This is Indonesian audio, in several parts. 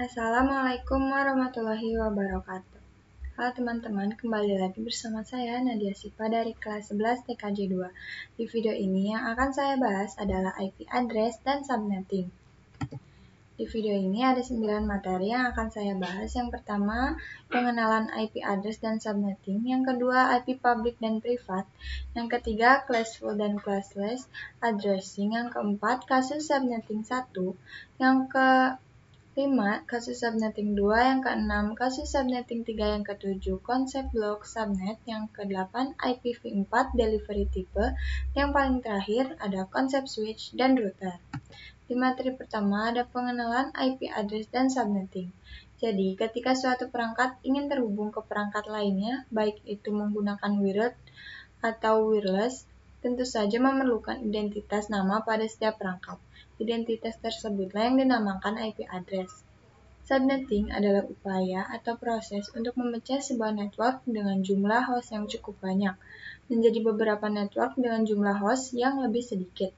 Assalamualaikum warahmatullahi wabarakatuh. Halo teman-teman, kembali lagi bersama saya Nadia Sipa dari kelas 11 TKJ 2. Di video ini yang akan saya bahas adalah IP address dan subnetting. Di video ini ada 9 materi yang akan saya bahas. Yang pertama, pengenalan IP address dan subnetting. Yang kedua, IP public dan privat. Yang ketiga, classful dan classless addressing. Yang keempat, kasus subnetting 1. Yang ke-5, kasus subnetting 2, yang ke-6, kasus subnetting 3, yang ke-7, konsep blok subnet, yang ke-8, IPv4 delivery type, yang paling terakhir ada konsep switch dan router. Di materi pertama ada pengenalan IP address dan subnetting. Jadi, ketika suatu perangkat ingin terhubung ke perangkat lainnya, baik itu menggunakan wired atau wireless, tentu saja memerlukan identitas nama pada setiap perangkat. Identitas tersebutlah yang dinamakan IP address. Subnetting adalah upaya atau proses untuk memecah sebuah network dengan jumlah host yang cukup banyak menjadi beberapa network dengan jumlah host yang lebih sedikit.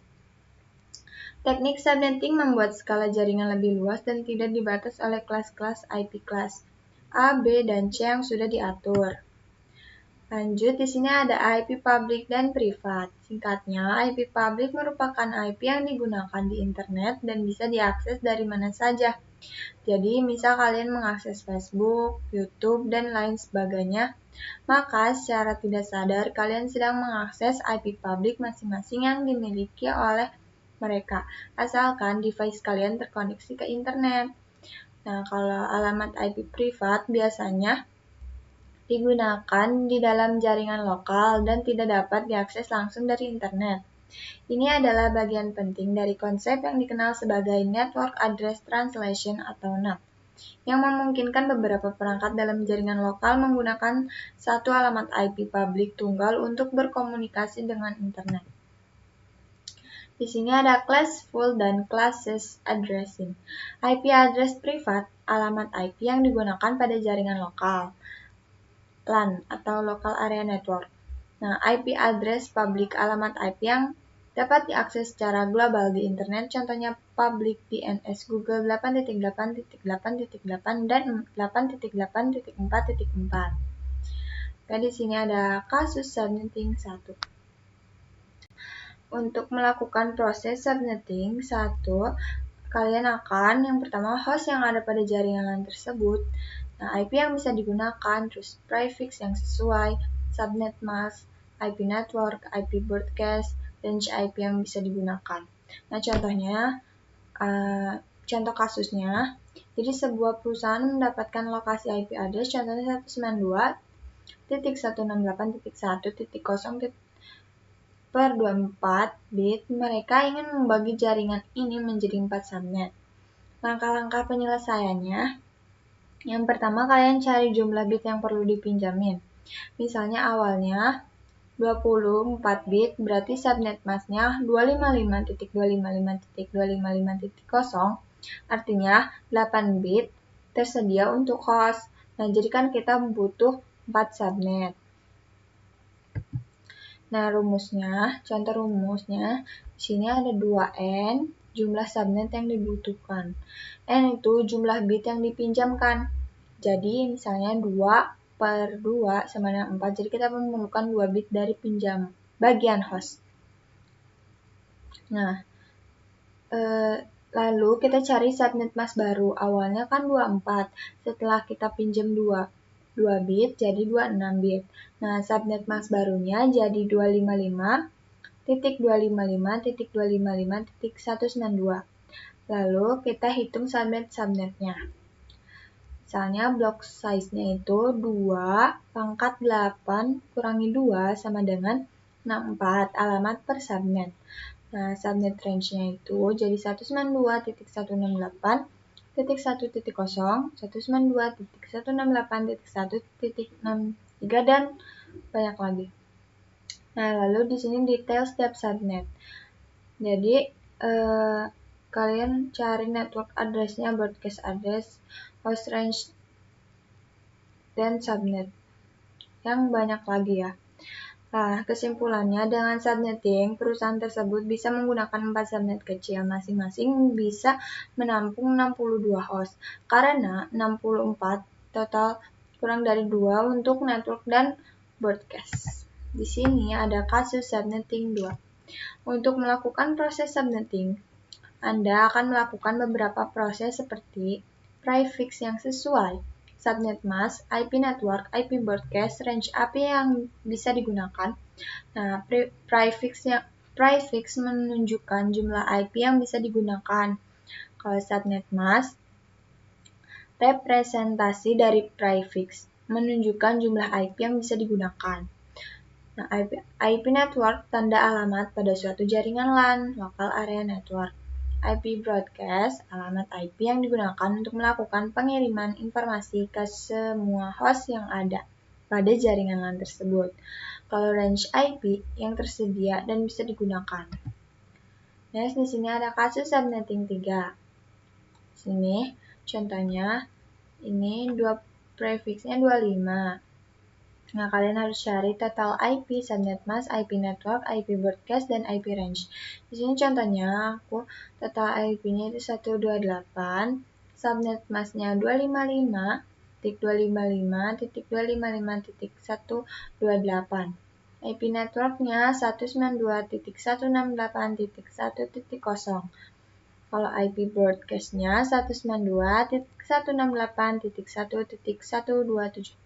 Teknik subnetting membuat skala jaringan lebih luas dan tidak dibatas oleh kelas-kelas IP kelas A, B, dan C yang sudah diatur. Lanjut, di sini ada IP public dan privat. Singkatnya, IP public merupakan IP yang digunakan di internet dan bisa diakses dari mana saja. Jadi, misal kalian mengakses Facebook, YouTube, dan lain sebagainya, maka secara tidak sadar kalian sedang mengakses IP public masing-masing yang dimiliki oleh mereka, asalkan device kalian terkoneksi ke internet. Nah, kalau alamat IP privat biasanya digunakan di dalam jaringan lokal dan tidak dapat diakses langsung dari internet. Ini adalah bagian penting dari konsep yang dikenal sebagai Network Address Translation atau NAT, yang memungkinkan beberapa perangkat dalam jaringan lokal menggunakan satu alamat IP publik tunggal untuk berkomunikasi dengan internet. Di sini ada classful dan classless addressing. IP address privat, alamat IP yang digunakan pada jaringan lokal, LAN atau Local Area Network. Nah, IP address public, alamat IP yang dapat diakses secara global di internet, contohnya public DNS Google 8.8.8.8 dan 8.8.4.4. Oke, di sini ada kasus subnetting 1. Untuk melakukan proses subnetting 1, kalian akan yang pertama host yang ada pada jaringan tersebut. Nah, IP yang bisa digunakan, terus prefix yang sesuai, subnet mask, IP network, IP broadcast, range IP yang bisa digunakan. Nah, contoh kasusnya, jadi sebuah perusahaan mendapatkan lokasi IP address, contohnya 192.168.1.0/24 bit, mereka ingin membagi jaringan ini menjadi 4 subnet. Langkah-langkah penyelesaiannya, yang pertama kalian cari jumlah bit yang perlu dipinjamin. Misalnya awalnya 24 bit, berarti subnet masknya 255.255.255.0, artinya 8 bit tersedia untuk host. Nah, jadi kan kita butuh 4 subnet. Nah, contoh rumusnya, di sini ada 2N, jumlah subnet yang dibutuhkan. N itu jumlah bit yang dipinjamkan. Jadi, misalnya 2/2 sama dengan 4, jadi kita memerlukan 2 bit dari bagian host. Nah, lalu kita cari subnet mask baru. Awalnya kan 24, setelah kita pinjam 2 bit jadi 26 bit. Nah, subnet mask barunya jadi 255.255.255.192. Lalu kita hitung subnetnya. Misalnya block size-nya itu 2/8 kurangi 2 sama dengan 64 alamat per subnet. Nah, subnet range-nya itu jadi 192.168.1.0, 192.168.1.63 dan banyak lagi. Nah, lalu di sini detail setiap subnet. Jadi kalian cari network address-nya, broadcast address, host range, dan subnet yang banyak lagi ya. Nah, kesimpulannya dengan subnetting, perusahaan tersebut bisa menggunakan 4 subnet kecil, masing-masing bisa menampung 62 host, karena 64 total kurang dari 2 untuk network dan broadcast. Di sini ada kasus subnetting 2. Untuk melakukan proses subnetting, Anda akan melakukan beberapa proses seperti prefix yang sesuai, subnet mask, IP network, IP broadcast, range IP yang bisa digunakan. Nah, prefix menunjukkan jumlah IP yang bisa digunakan. Kalau subnet mask, representasi dari prefix menunjukkan jumlah IP yang bisa digunakan. Nah, IP network tanda alamat pada suatu jaringan LAN, local area network. IP broadcast, alamat IP yang digunakan untuk melakukan pengiriman informasi ke semua host yang ada pada jaringan LAN tersebut. Kalau range IP yang tersedia dan bisa digunakan. Next, di sini ada kasus subnetting 3. Sini contohnya, ini prefixnya 25. Nah, kalian harus cari total IP, subnet mask, IP network, IP broadcast, dan IP range. Di sini contohnya, aku total IP-nya itu 128, subnet mask-nya 255.255.255.128. IP network-nya 192.168.1.0. Kalau IP broadcast-nya 192.168.1.127.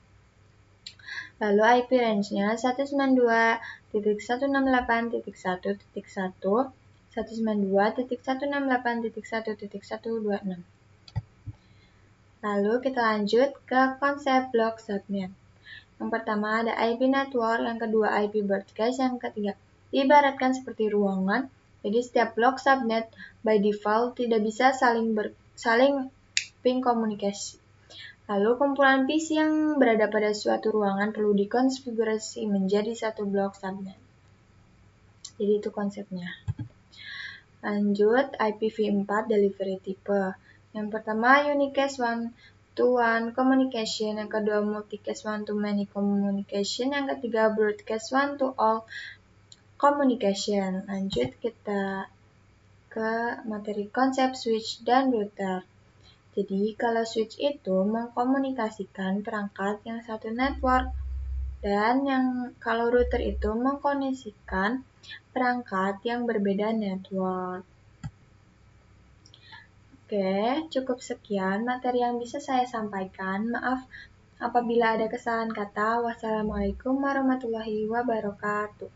Lalu IP range-nya 192.168.1.1, 192.168.1.126. Lalu kita lanjut ke konsep blok subnet. Yang pertama ada IP network, yang kedua IP broadcast, yang ketiga diibaratkan seperti ruangan. Jadi setiap blok subnet by default tidak bisa saling ping komunikasi. Lalu kumpulan PC yang berada pada suatu ruangan perlu dikonfigurasi menjadi satu blok subnet. Jadi itu konsepnya. Lanjut, IPv4 delivery type. Yang pertama unicast one-to-one communication, yang kedua multicast one-to-many communication, yang ketiga broadcast one-to-all communication. Lanjut kita ke materi konsep switch dan router. Jadi, kalau switch itu mengkomunikasikan perangkat yang satu network, dan kalau router itu mengkoneksikan perangkat yang berbeda network. Oke, cukup sekian materi yang bisa saya sampaikan. Maaf apabila ada kesalahan kata. Wassalamualaikum warahmatullahi wabarakatuh.